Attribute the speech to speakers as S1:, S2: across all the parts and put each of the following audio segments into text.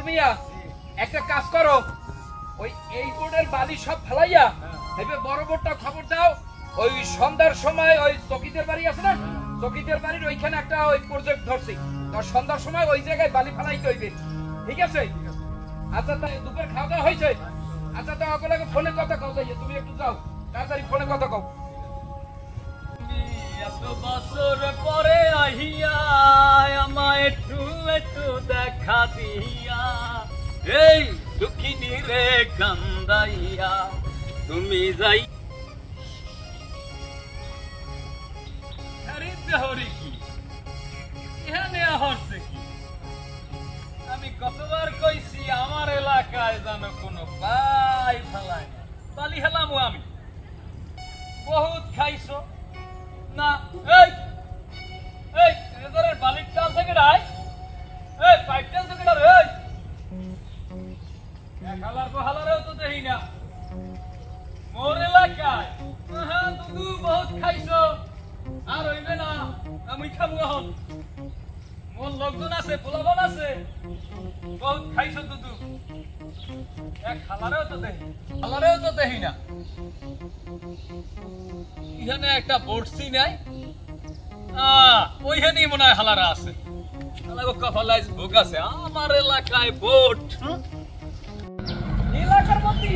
S1: মিয়া একটা কাজ করো, ওই এই বোর্ডের বালি সব ফেলাইয়া এবে বড় বোর্ডটা খবর দাও। ওই সন্ধ্যার সময় ওই চকিদের বাড়ি আছে না, চকিদের বাড়ির ওইখানে একটা ওই প্রজেক্ট ধরছি, তো সন্ধ্যার সময় ওই জায়গায় বালি ফেলাইতে হইবে, ঠিক আছে? আচ্ছা তাই দুপুর খাওয়া দাওয়া হয়েছে? আচ্ছা তো আপনাকে ফোনে কথা কও, যাই তুমি একটু যাও তাড়াতাড়ি ফোনে কথা কও।
S2: এত বছর পরে আহিয়া আমায় একটু একটু দেখা দিয়া, এই দুঃখিনী রে কান্দাইয়া তুমি যাই হরি কি এখানে হচ্ছে কি? আমি কতবার কইছি আমার এলাকায় যেন কোনো পাই ফেলায় না, বালি হেলামো আমি বহুত খাইছো না। এই এই রেজারের বালির টাল থেকে রাই, এই পাইপ টাল থেকে রে, এই এক হালার কো হালারেও তো দেই না মোর এলাকায়। হ্যাঁ দুদু বহুত খাইছো, আর হইবে না আমি খাবো এখন, মোর লোকজন আছে, পোলাবন আছে, বহুত খাইছো দুদু, এক হালারেও তো দেই না। এখানে একটা বড়শি নাই, ওইখানেই মনে হয় হালারা আছে, কপালাইজ ভোগ আছে। আমার এলাকায় বোট এলাকার মধ্যে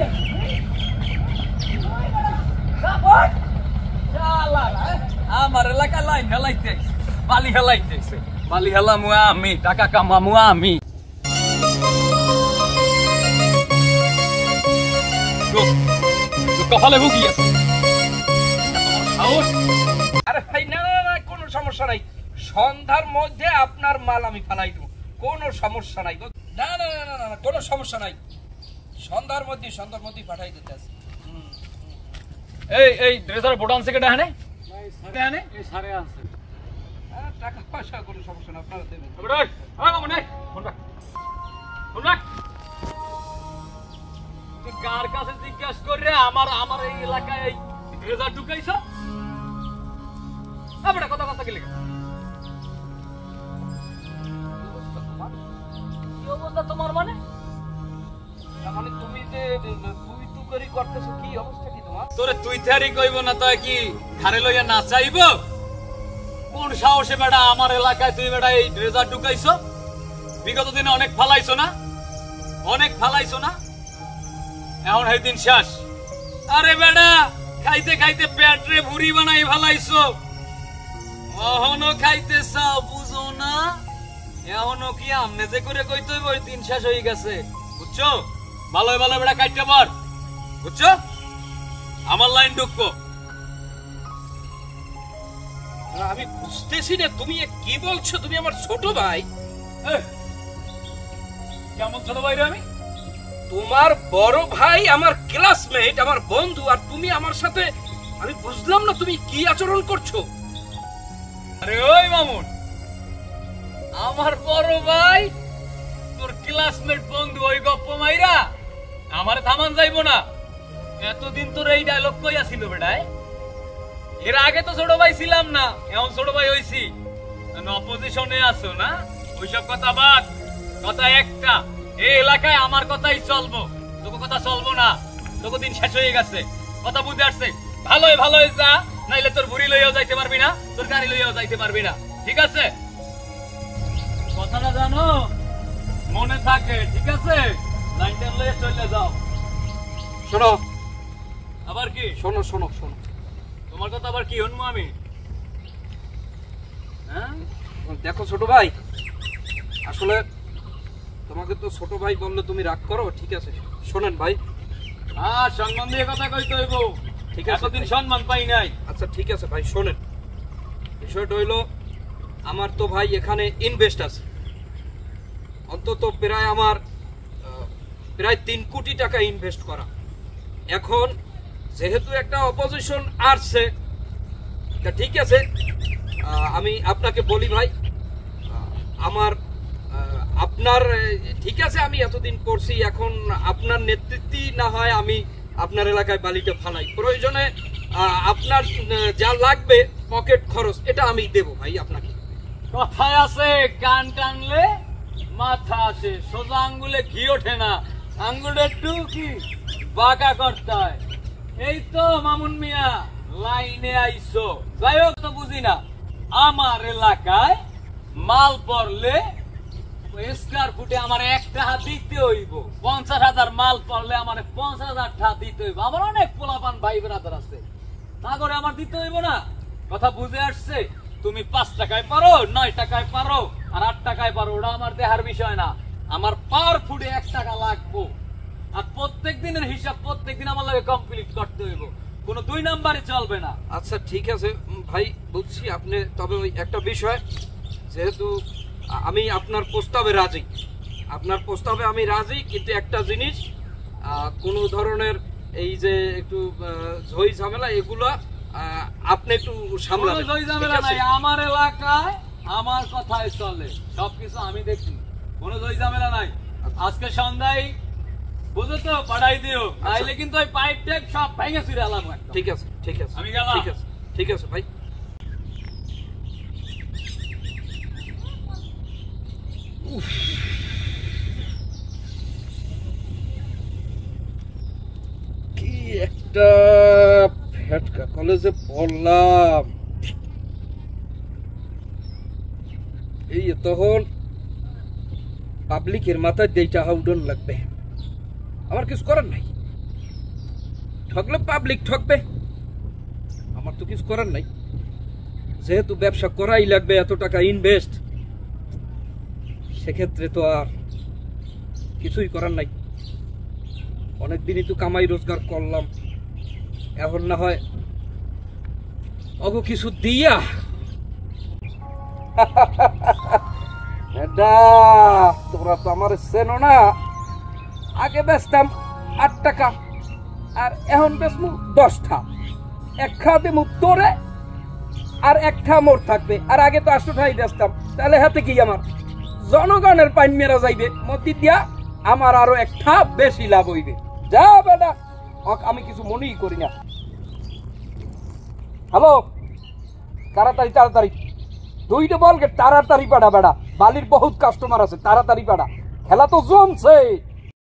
S2: আমার এলাকায় লাইন হেলাইতে বালি হেলাইতেছে, বালি হেলামু আমি, টাকা কামামু আমি। কপালে ভুগি আছে।
S1: আরে ভাই না না না, কোনো সমস্যা নাই, সন্ধ্যার মধ্যে আপনার মাল আমি ফালাই দেবো, কোনো সমস্যা নাই। না না না না না, কোনো সমস্যা নাই, সন্ধ্যার মধ্যে পাঠাই দিতে আছে।
S2: এই ড্রেসার বোটান থেকে ডানে ডানে এই সারে আছে,
S1: টাকা পয়সা কোনো সমস্যা না, আপনারা দেবেন।
S2: কার কাছে জিজ্ঞাসা করে আমার এই এলাকায় এই ড্রেসার ঢুকাইছ? কথা কথা গেলে কি অবস্থা তোমার? মানে
S1: তুমি যে তুই তু করি করতেছো, কি অবস্থা কি তোমার?
S2: তোরে তুই থারি কইব না তো কি ঘাড়ে লইয়া না চাইব? কোন সাহসে বেটা আমার এলাকায় তুই বেটা এই ড্রেজার ঢুকাইছ? বিগত দিনে অনেক ফালাইছো না, এখন এই দিন শেষ। আরে বেটা খাইতে খাইতে পেটরে ভুরি বানাই ফালাইছো, এখনো খাইতে চাও বুঝো না? এখনো কি আমনে যে করে কইতে হইব ওই দিন শেষ হয়ে গেছে, বুঝছো? ভালো ভালো বেটা কাটতে পার, বুঝছো? আমার লাইন ঢুকবো।
S1: আমি বুঝতেছি না তুমি কি বলছো, তুমি আমার ছোট ভাই।
S2: কেমন ছোট ভাই রে? আমি
S1: তোমার বড় ভাই, আমার ক্লাসমেট, আমার বন্ধু, আর তুমি আমার সাথে, আমি বুঝলাম না তুমি কি আচরণ করছো।
S2: আরে ওই মামুন, আমার বড় ভাই তোর ক্লাসমেট বন্ধু, ওই গপ্প মাইরা আমারে থামান যাইবো না। এতদিন তোর এই ডায়লগ কই আসিল বেটায়? এর আগে তো ছোট ভাই ছিলাম না, এখন ছোট ভাই হইছি, অপোজিশনে আছো না? ওইসব কথা বাদ, কথা একটা, এই এলাকায় আমার কথাই চলবো, তোকে কথা চলবো না। তোকে দিন শেষ হয়ে গেছে, কথা বুঝতে আসছে। ভালোই যা, নাইলে তোর বুড়ি লইয়াও যাইতে পারবি না, তোর গাড়ি লইয়াও যাইতে পারবি না, ঠিক আছে? কথাটা জানো, মনে থাকে, ঠিক আছে? লাইন টাইন লইয়া চলে যাও।
S1: শোনো
S2: আবার কি?
S1: শোনো শোনো শোনো,
S2: তোমার কথা আবার কি শুনবো আমি? হ্যাঁ
S1: দেখো ছোট ভাই, আসলে তোমাকে তো ছোট ভাই বললে তুমি রাগ করো, ঠিক আছে? শোনেন ভাই,
S2: সম্মান দিয়ে কথা কইতে হইব,
S1: ঠিক আছে?
S2: এতদিন সম্মান পাই নাই।
S1: আচ্ছা ঠিক আছে ভাই, শোনেন, বিষয়টা হইলো আমার তো ভাই এখানে ইনভেস্ট আছে, অন্তত প্রায় আমার প্রায় 3 কোটি টাকা ইনভেস্ট করা। এখন যেহেতু একটা অপোজিশন আসছে, ঠিক আছে, আমি আপনাকে বলি ভাই, আমার আপনার ঠিক আছে, আমি এতদিন করছি, এখন আপনার নেতৃত্বই না হয় আমি আপনার এলাকায় বালিটা ফালাই, প্রয়োজনে আপনার যা লাগবে পকেট খরচ এটা আমি দেব ভাই আপনাকে।
S2: কথায় আছে কান টানলে মাথা আসে, সোজা আঙ্গুলে ঘি ওঠে না, আঙ্গুলে একটু কি বাঁকা করতে হয়। এই তো মামুন মিয়া লাইনে আইসো। যাই হোক, তো বুঝি না, আমার এলাকায় মাল পড়লে স্কয়ার ফুটে আমার 1 টাকা দিতে হইব। 50,000 মাল পড়লে আমার 50,000 টাকা দিতে হইব। আমার অনেক পোলাপান ভাই ব্রাদার আছে, তা করে আমার দিতে হইব না? কথা বুঝে আসছে? তুমি 5 টাকায় পারো, 9 টাকায় পারো, আর 8 টাকায় পারো, ওটা আমার দেহার বিষয় না। আমার পার ফুটে 1 টাকা লাগবো। আর প্রত্যেক দিনের হিসাব প্রত্যেক দিন আমার লাগে কমপ্লিট করতে হইব, কোনো 2 নাম্বারে চলবে না।
S1: আচ্ছা ঠিক আছে ভাই, বুঝছি আপনি। তবে ওই একটা বিষয়, যেহেতু আমি আপনার প্রস্তাবে রাজি, আপনার প্রস্তাবে আমি রাজি, কিন্তু একটা জিনিস, কোনো ধরনের এই যে একটু ঝই ঝামেলা এগুলো আপনি একটু সামলাবেন।
S2: ঝই ঝামেলা নাই, আমার এলাকায় আমার কথাই চলে, সবকিছু আমি দেখি, কোনো ঝই ঝামেলা নাই। আজকে সন্ধ্যায় বুঝো তো পাঠাই দিও, নাইলে কিন্তু ওই পাইপ টাইপ সব ভেঙে ফিরে আলাম।
S1: ঠিক আছে ঠিক আছে,
S2: আমি গেলাম।
S1: ঠিক আছে ঠিক আছে ভাই। কি একটা ফ্যাটকা কলেজে পড়লাম, এই তখন পাবলিকের মাথায় দেইটা হাউডন লাগবে। আমার কিছু করার নাই, ঠকলে পাবলিক ঠকবে, আমার তো কিছু করার নাই। যেহেতু ব্যবসা করাই লাগবে, এত টাকা ইনভেস্ট, সেক্ষেত্রে তো আর কিছুই করার নাই। অনেকদিনই তো কামাই রোজগার করলাম, এখন না হয় অগো কিছু দিয়া তোমরা তো আমার চেনো না। আগে বেচতাম 8 টাকা, আর এখন বেচমু 10 টা। 1 খা দেবো তোরে, আর 1 খা মোর থাকবে। আর আগে তো 8 টাকাই বেচতাম, তাহলে হাতে কি আমার জনগণের পাইন মেরা যাইবে মতি দিয়া, আমার আরো 1 টা বেশি লাভ হইবে। যা বেটা, আমি কিছু মনেই করি না। হ্যালো, তাড়াতাড়ি তাড়াতাড়ি 2টা বলকে তাড়াতাড়ি পাড়া বেড়া, বালির বহুত কাস্টমার আছে, তাড়াতাড়ি পাড়া, খেলা তো জমছে।